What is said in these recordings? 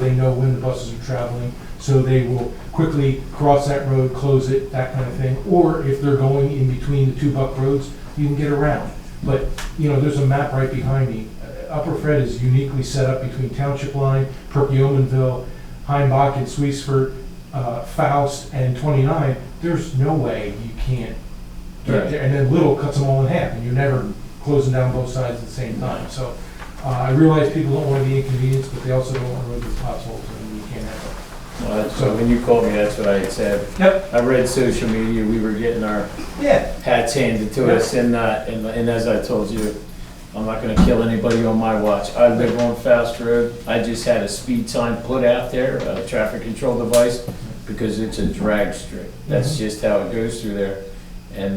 they know when the buses are traveling, so they will quickly cross that road, close it, that kind of thing. Or if they're going in between the two buck roads, you can get around. But, you know, there's a map right behind me. Upper Fred is uniquely set up between Township Line, Perkiomenville, Heimbach and Sweetsford, Faust, and 29. There's no way you can't get there. And then Little cuts them all in half, and you're never closing down both sides at the same time. So I realize people don't want to be inconvenienced, but they also don't want to road with potholes, and you can't have them. Well, so when you called me, that's what I had said. Yep. I read social media, we were getting our hats handed to us, and as I told you, I'm not gonna kill anybody on my watch. I live on Faust Road. I just had a speed sign put out there, a traffic control device, because it's a drag strip. That's just how it goes through there. And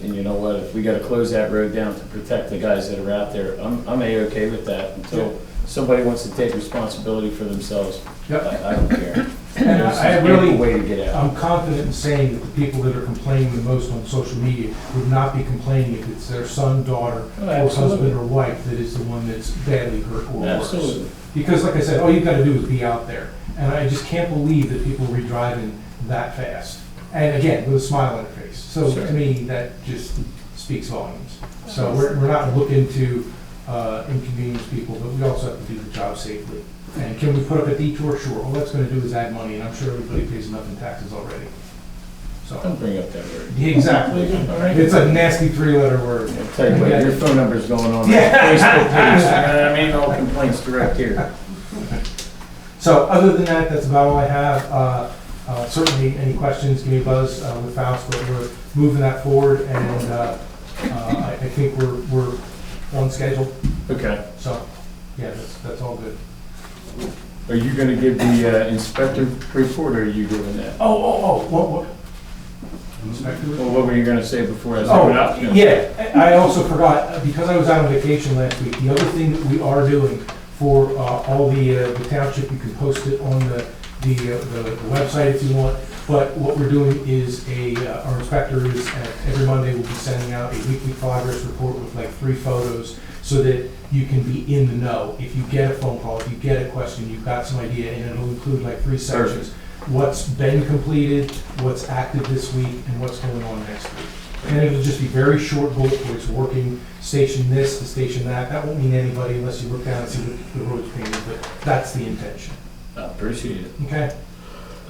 you know what, if we gotta close that road down to protect the guys that are out there, I'm A-okay with that until somebody wants to take responsibility for themselves. I don't care. And I really, way to get out. I'm confident in saying that the people that are complaining the most on social media would not be complaining if it's their son, daughter, or husband or wife that is the one that's badly hurt or worse. Absolutely. Because like I said, all you've got to do is be out there. And I just can't believe that people are driving that fast. And again, with a smile on their face. So to me, that just speaks volumes. So we're not looking to inconvenience people, but we also have to do the job safely. And can we put up a detour? Sure. All that's going to do is add money, and I'm sure everybody pays enough in taxes already. So Don't bring up that word. exactly. All right. It's a nasty three-letter word. I'll tell you what, your phone number's going on that Facebook page. You know what I mean? All complaints direct here. So other than that, that's about all I have. Certainly, any questions, give me a buzz with Faust, but we're moving that forward, and I think we're on schedule. Okay. So, yeah, that's all good. Are you gonna give the inspector report, or are you doing that? What? Inspector? Well, what were you gonna say before I was out? Yeah, I also forgot, because I was out on vacation last week, the other thing that we are doing for all the township, you can post it on the website if you want, but what we're doing is our inspector is, every Monday we'll be sending out a weekly progress report with like 3 photos so that you can be in the know. If you get a phone call, if you get a question, you've got some idea, and it'll include like 3 sections. What's been completed, what's active this week, and what's going on next week. And it'll just be very short bullet points, working station this to station that. That won't mean anybody unless you look down and see the road's painted, but that's the intention. I appreciate it. Okay?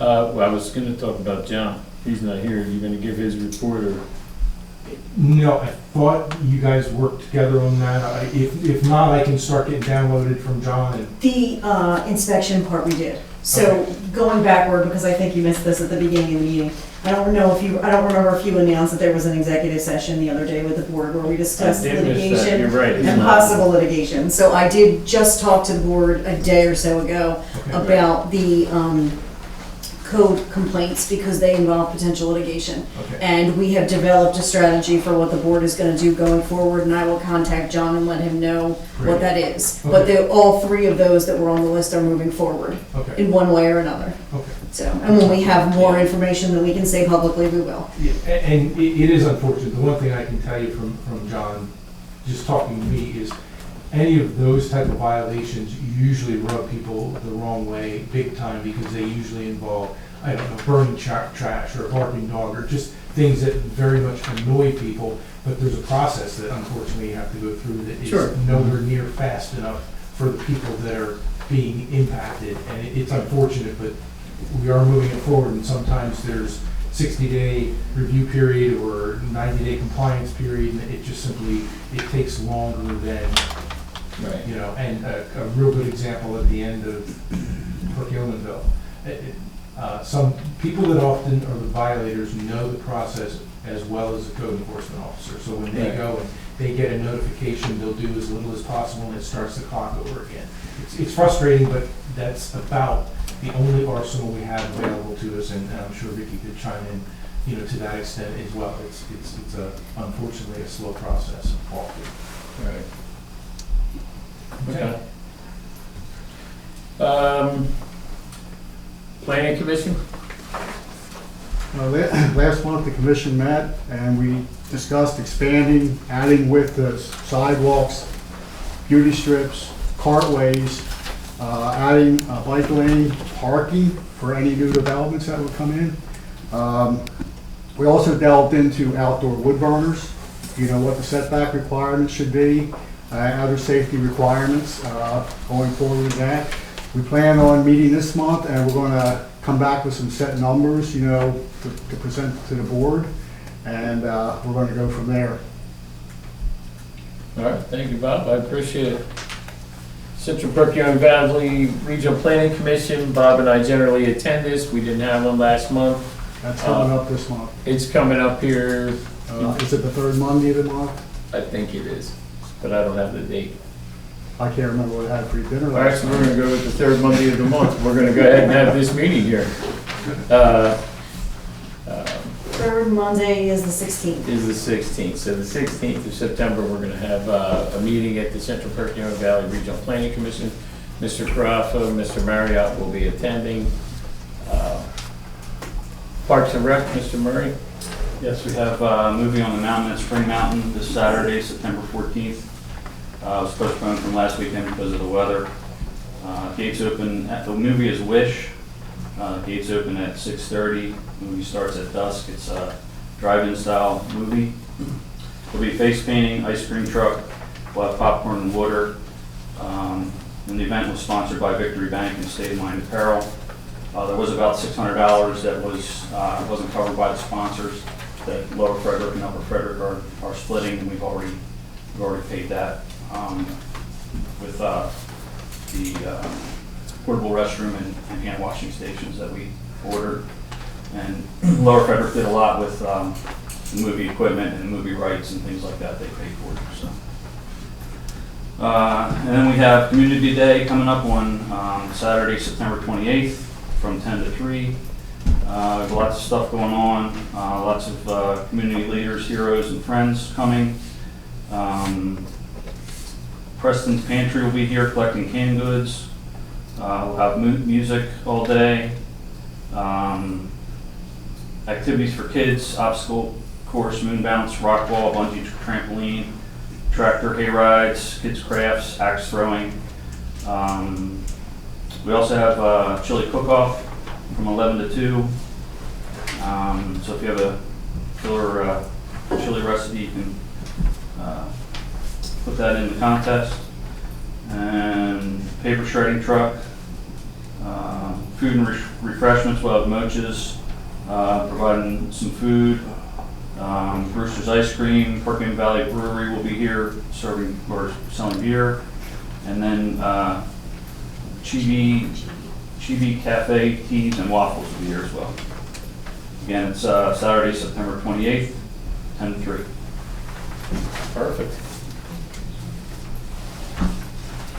Well, I was gonna talk about John. He's not here. Are you gonna give his report, or? No, I thought you guys worked together on that. If not, I can start getting downloaded from John. And The inspection part we did. So going backward, because I think you missed this at the beginning of the meeting, I don't remember if you announced that there was an executive session the other day with the board where we discussed litigation. You're right. And possible litigation. So I did just talk to the board a day or so ago about the code complaints because they involve potential litigation. And we have developed a strategy for what the board is going to do going forward, and I will contact John and let him know what that is. But all 3 of those that were on the list are moving forward in one way or another. So, and when we have more information that we can say publicly, we will. Yeah, and it is unfortunate. The one thing I can tell you from John, just talking to me, is any of those type of violations usually rub people the wrong way big time, because they usually involve, I don't know, burning trash or a barking dog, or just things that very much annoy people. But there's a process that unfortunately you have to go through that is nowhere near fast enough for the people that are being impacted. And it's unfortunate, but we are moving it forward, and sometimes there's 60-day review period or 90-day compliance period, and it just simply, it takes longer than, you know. And a real good example at the end of Perkiomenville, some people that often are the violators know the process as well as the code enforcement officer. So when they go and they get a notification, they'll do as little as possible, and it starts the clock over again. It's frustrating, but that's about the only arsenal we have available to us, and I'm sure Vicky could chime in, you know, to that extent as well. It's unfortunately a slow process often. Right. Okay. Planning Commission? Last month, the commission met, and we discussed expanding, adding with the sidewalks, beauty strips, cartways, adding a bike lane parking for any new developments that would come in. We also delved into outdoor wood burners, what the setback requirements should be, other safety requirements going forward with that. We plan on meeting this month, and we're going to come back with some set numbers, to present to the board, and we're going to go from there. All right, thank you, Bob, I appreciate it. Central Perkiomen Valley Regional Planning Commission, Bob and I generally attend this. We didn't have one last month. That's coming up this month. It's coming up here. Is it the third Monday of the month? I think it is, but I don't have the date. I can't remember what I had for dinner All right, last so night. we're gonna go with the third Monday of the month. We're gonna go ahead and have this meeting here. Third Monday is the 16th. Is the 16th. So the 16th of September, we're gonna have a meeting at the Central Perkiomen Valley Regional Planning Commission. Mr. Carafa, Mr. Marriott will be attending. Parks and Rec, Mr. Murray. Yes, we have a movie on the mountain at Spring Mountain this Saturday, September 14th. It was postponed from last weekend because of the weather. Gates open, the movie is Wish. Gates open at 6:30. Movie starts at dusk. It's a drive-in style movie. There'll be face painting, ice cream truck, we'll have popcorn and water. And the event was sponsored by Victory Bank and State of Mind Apparel. There was about $600 that wasn't covered by the sponsors that Lower Frederick and Upper Frederick are splitting, and we've already paid that with the portable restroom and hand washing stations that we ordered. And Lower Frederick did a lot with the movie equipment and movie rights and things like that they paid for. So. And then we have Community Day coming up on Saturday, September 28th from 10 to 3. There's lots of stuff going on, lots of community leaders, heroes, and friends coming. Preston's Pantry will be here collecting canned goods. We'll have music all day. Activities for kids, obstacle course, moon bounce, rock wall, bungee trampoline, tractor hay rides, kids crafts, axe throwing. We also have chili cook-off from 11 to 2. So if you have a killer chili recipe, you can put that in the contest. And paper shredding truck, food and refreshments. We'll have Mocha's providing some food. Brewster's Ice Cream, Perkiomen Valley Brewery will be here serving or selling beer. And then Chibi Cafe teas and waffles will be here as well. Again, it's Saturday, September 28th, 10 to 3. Perfect.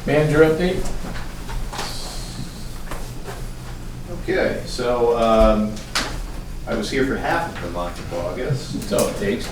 Manager update? Okay, so I was here for half of the month of August. That's all it takes.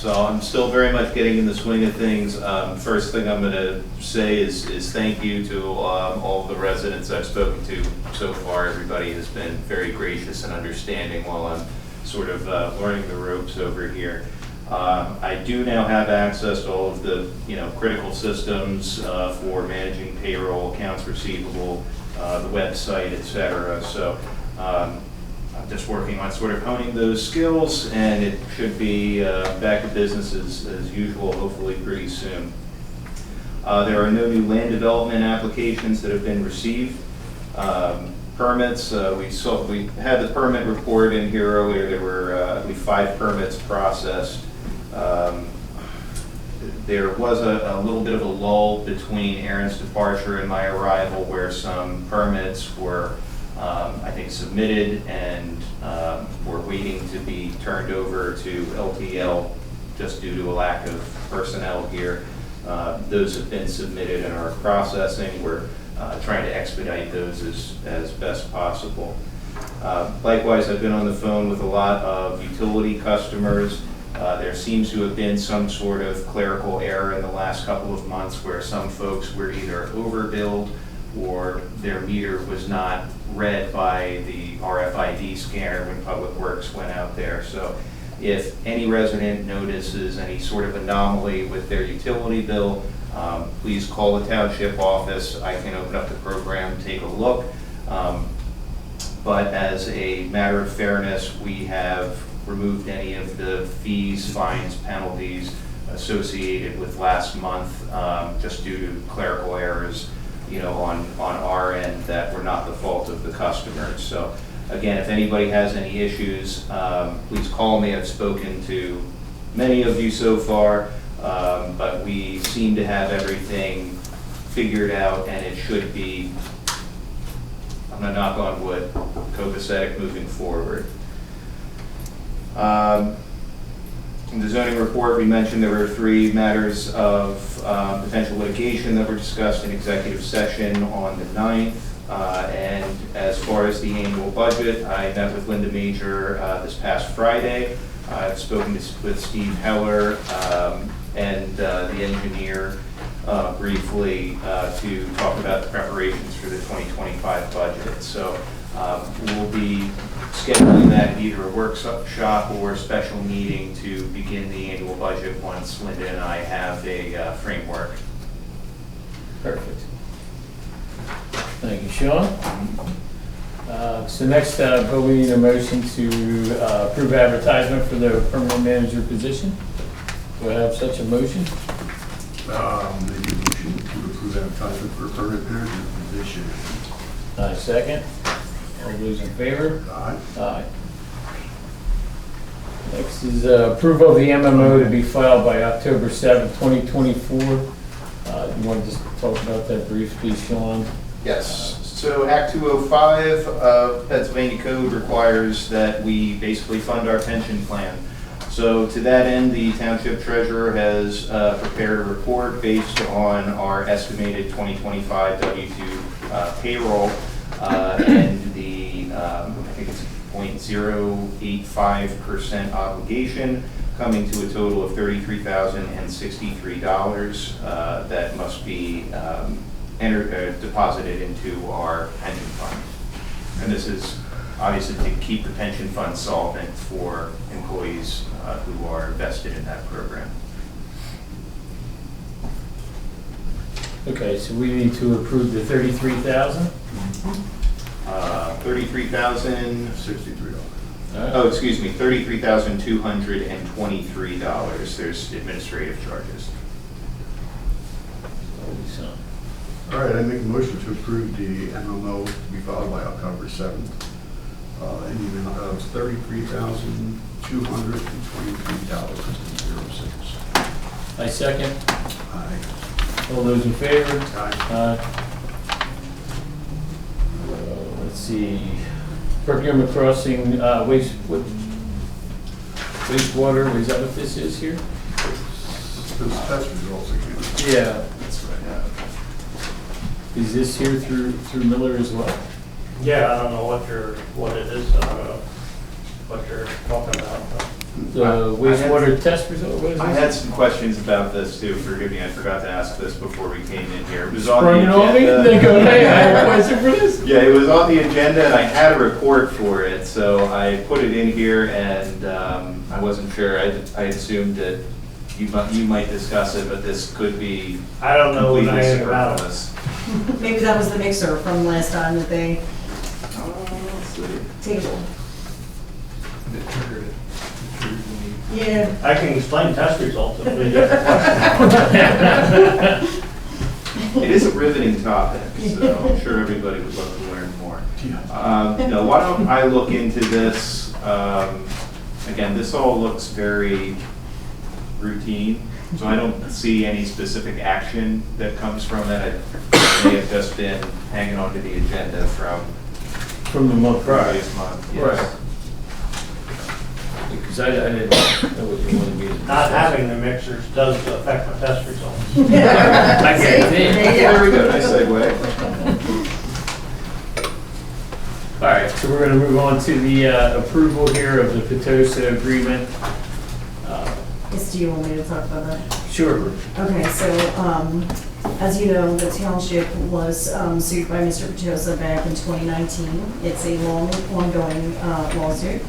So I'm still very much getting in the swing of things. First thing I'm going to say is thank you to all of the residents I've spoken to so far. Everybody has been very gracious and understanding while I'm sort of learning the ropes over here. I do now have access to all of the critical systems for managing payroll, accounts receivable, the website, etc. So I'm just working on sort of honing those skills, and it should be back to business as usual, hopefully pretty soon. There are no new land development applications that have been received. Permits, we had the permit report in here earlier. There were I believe 5 permits processed. There was a little bit of a lull between Aaron's departure and my arrival where some permits were, I think, submitted and were waiting to be turned over to LTL just due to a lack of personnel here. Those have been submitted and are processing. We're trying to expedite those as best possible. Likewise, I've been on the phone with a lot of utility customers. There seems to have been some sort of clerical error in the last couple of months where some folks were either overbilled or their meter was not read by the RFID scanner when Public Works went out there. So if any resident notices any sort of anomaly with their utility bill, Please call the township office. I can open up the program, take a look. But as a matter of fairness, we have removed any of the fees, fines, penalties associated with last month, just due to clerical errors, on our end that were not the fault of the customers. So again, if anybody has any issues, please call me. I've spoken to many of you so far, but we seem to have everything figured out, and it should be, I'm gonna knock on wood, copacetic moving forward. In the zoning report, we mentioned there were 3 matters of potential litigation that were discussed in executive session on the 9th. And as far as the annual budget, I met with Linda Major this past Friday. I've spoken with Steve Heller and the engineer briefly to talk about the preparations for the 2025 budget. So we'll be scheduling that either a workshop or a special meeting to begin the annual budget once Linda and I have a framework. Perfect. Thank you, Sean. So next, we need a motion to approve advertisement for the permanent manager position. Do I have such a motion? Maybe a motion to approve advertisement for a permanent manager position. Second. All those in favor? Aye. Aye. Next is approval of the MMO to be filed by October 7th, 2024. You want to just talk about that briefly, Sean? Yes. So Act 205 of Pennsylvania Code requires that we basically fund our pension plan. So to that end, the township treasurer has prepared a report based on our estimated 2025 W-2 payroll and the, I think it's 0.085% obligation, coming to a total of $33,063 that must be deposited into our pension fund. And this is obviously to keep the pension fund solvent for employees who are vested in that program. Okay, so we need to approve the 33,000? 33,000. $63. Oh, excuse me, $33,223. There's administrative charges. All right, I make a motion to approve the MMO to be filed by October 7th in the amount of $33,223.06. I second. Aye. All those in favor? Aye. Let's see. Perkiomen Crossing wastewater, is that what this is here? Those test results again. Yeah. That's right. Is this here through Miller as well? Yeah, I don't know what it is, I don't know what you're talking about. The wastewater test result, what is I this? had some questions about this too. Forgive me, I forgot to ask this before we came in here. It was on Sprung it the on me, agenda. they go, hey, I have a question for this? Yeah, it was on the agenda and I had a report for it, so I put it in here and I wasn't sure. I assumed that you might discuss it, but this could be I don't know completely anything about it. superfluous. Maybe that was the mixer from last time that they Let's see. tabled. It triggered it. It triggered the need. Yeah. I can explain test results if we get the It is a riveting topic, so I'm sure everybody would love to learn more. No, why don't I look into this? Again, this all looks very routine, so I don't see any specific action that comes from it. It may have just been hanging onto the agenda from From the month prior. previous month. Yes. Right. Because I didn't know what you wanted me to do. not having the mixers does affect my test results. I get it. There you There we go. go, nice segue. All right, so we're going to move on to the approval here of the Petosa agreement. Yes, do you want me to talk about that? Sure. Okay, so, as you know, the township was sued by Mr. Petosa back in 2019. It's a long, ongoing lawsuit.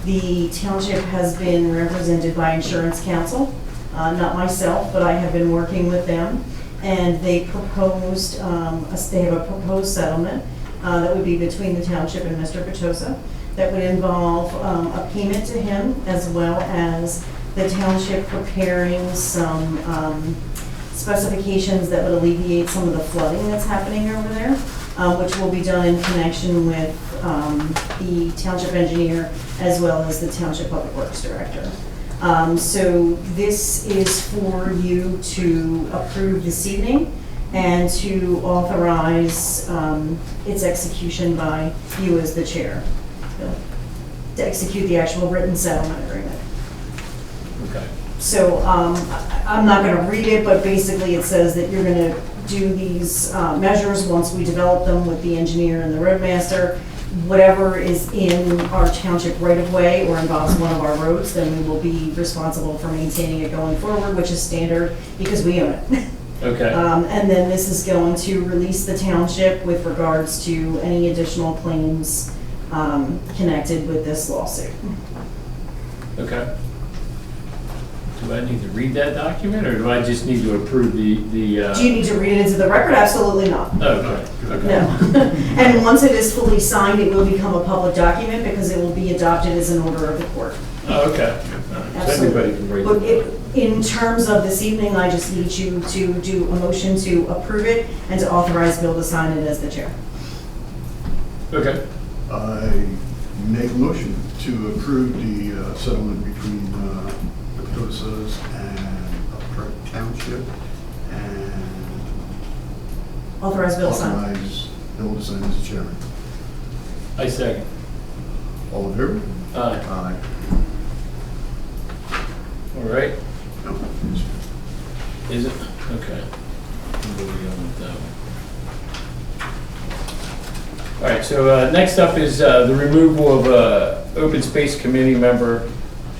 The township has been represented by insurance counsel, not myself, but I have been working with them. and they proposed, they have a proposed settlement that would be between the township and Mr. Petosa, that would involve a payment to him, as well as the township preparing some specifications that would alleviate some of the flooding that's happening over there, which will be done in connection with the township engineer as well as the township public works director. So this is for you to approve this evening and to authorize its execution by you as the chair, to execute the actual written settlement agreement. Okay. So I'm not going to read it, but basically it says that you're going to do these measures once we develop them with the engineer and the roadmaster. Whatever is in our township right-of-way or involves one of our roads, then we will be responsible for maintaining it going forward, which is standard because we own it. Okay. And then this is going to release the township with regards to any additional claims connected with this lawsuit. Okay. Do I need to read that document, or do I just need to approve the? Do you need to read it into the record? Absolutely not. Okay. Okay. No. And once it is fully signed, it will become a public document because it will be adopted as an order of the court. Oh, okay. So everybody can read But it. in terms of this evening, I just need you to do a motion to approve it and to authorize Bill to sign it as the chair. Okay. I make a motion to approve the settlement between the Petosas and Frederick Township, and Authorize Bill to sign. authorize Bill to sign as chairman. I second. All in favor? Aye. Aye. All right. No. Is it? Okay. We'll go on with that one. All right, so next up is the removal of open space committee member.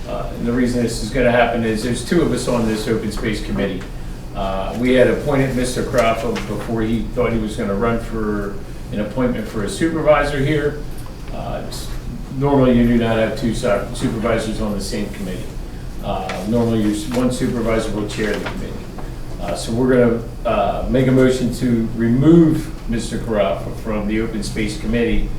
And the reason this is gonna happen is there's two of us on this open space committee. We had appointed Mr. Crawford before he thought he was gonna run for an appointment for a supervisor here. Normally you do not have two supervisors on the same committee. Normally one supervisor will chair the committee. So we're gonna make a motion to remove Mr. Carafa from the Open Space Committee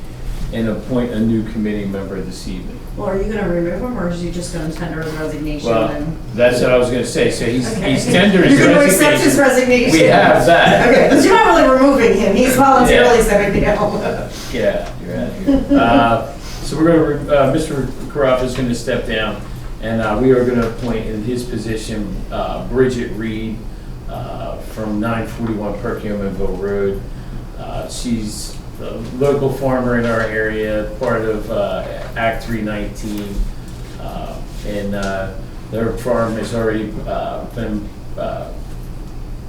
and appoint a new committee member this evening. Well, are you going to remove him, or is you just going to tender his resignation? Well, that's what I was gonna say. So Okay. he's tendered his You're going to accept his resignation. resignation? We have that. Okay, because you're not really removing him. He's voluntarily Yeah. stepping down. Yeah, you're out here. So we're gonna, Mr. Carafa is gonna step down, and we are gonna appoint in his position Bridget Reed from 941 Perkiomen Road. She's a local farmer in our area, part of Act 319, and their farm has already been,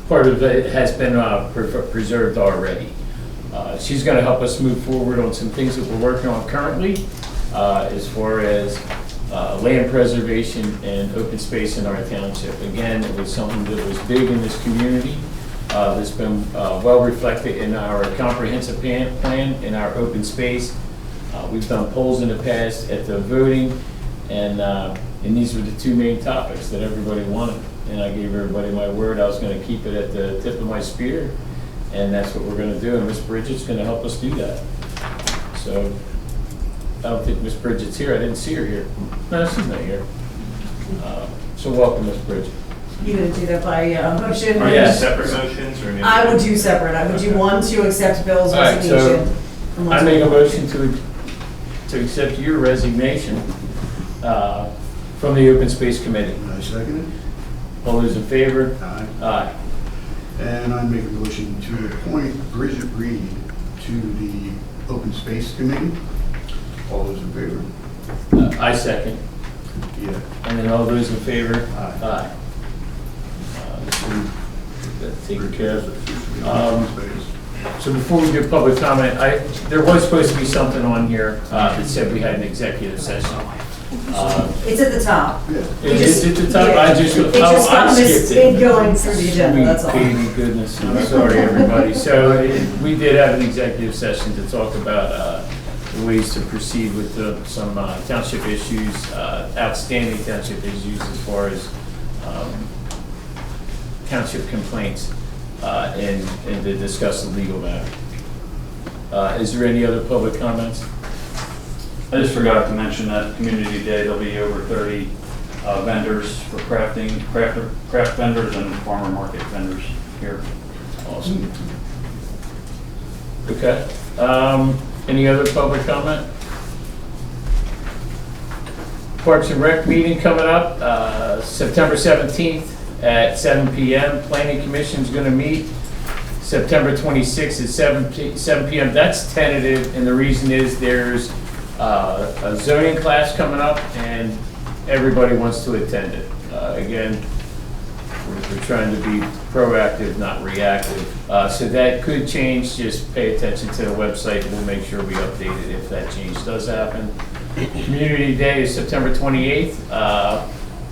part of it has been preserved already. She's going to help us move forward on some things that we're working on currently, as far as land preservation and open space in our township. Again, it was something that was big in this community. That's been well reflected in our comprehensive plan in our open space. We've done polls in the past at the voting, and these were the two main topics that everybody wanted. And I gave everybody my word I was going to keep it at the tip of my spear, and that's what we're going to do. And Miss Bridget's going to help us do that. So I don't think Miss Bridget's here. I didn't see her here. No, she's not here. So welcome, Miss Bridget. You going to do that by motion? Oh, yeah. Separate motions or? I would do separate. I would do one to accept Bill's All right, so resignation. and one I to- make a motion to accept your resignation from the Open Space Committee. I second All those in favor? it. Aye. Aye. And I make a motion to appoint Bridget Reed to the Open Space Committee. All those in favor? I second. Yeah. And then all those in favor? Aye. Aye. So that's taken care of. So before we do public comment, there was supposed to be something on here that said we had an executive session. It's at the top. Yeah. It's at the top, Yeah. I just, It just I got skipped it. missed going through the agenda, that's all. Sweet baby goodness, I'm sorry, everybody. So we did have an executive session to talk about the ways to proceed with some township issues, outstanding township issues as far as township complaints. and to discuss the legal matter. Is there any other public comments? I just forgot to mention that Community Day, there'll be over 30 vendors for craft vendors and farmer market vendors here. Awesome. Okay. Any other public comment? Parks and Rec meeting coming up, September 17th at 7 PM. Planning Commission's gonna meet September 26th at 7 PM. That's tentative, and the reason is there's a zoning class coming up, and everybody wants to attend it. Again, we're trying to be proactive, not reactive. So that could change, just pay attention to the website, and we'll make sure we update it if that change does happen. Community Day is September 28th,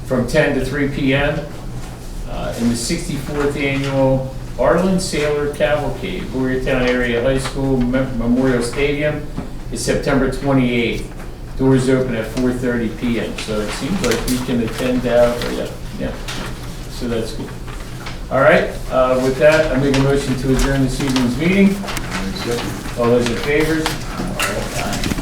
from 10 to 3 PM, in the 64th Annual Arlen Saylor Cavalcade, Boyertown Area High School Memorial Stadium, is September 28th. Doors open at 4:30 PM, so it seems like we can attend out, yeah, so that's good. All right, with that, I make a motion to adjourn this evening's meeting. All those in favor? Aye.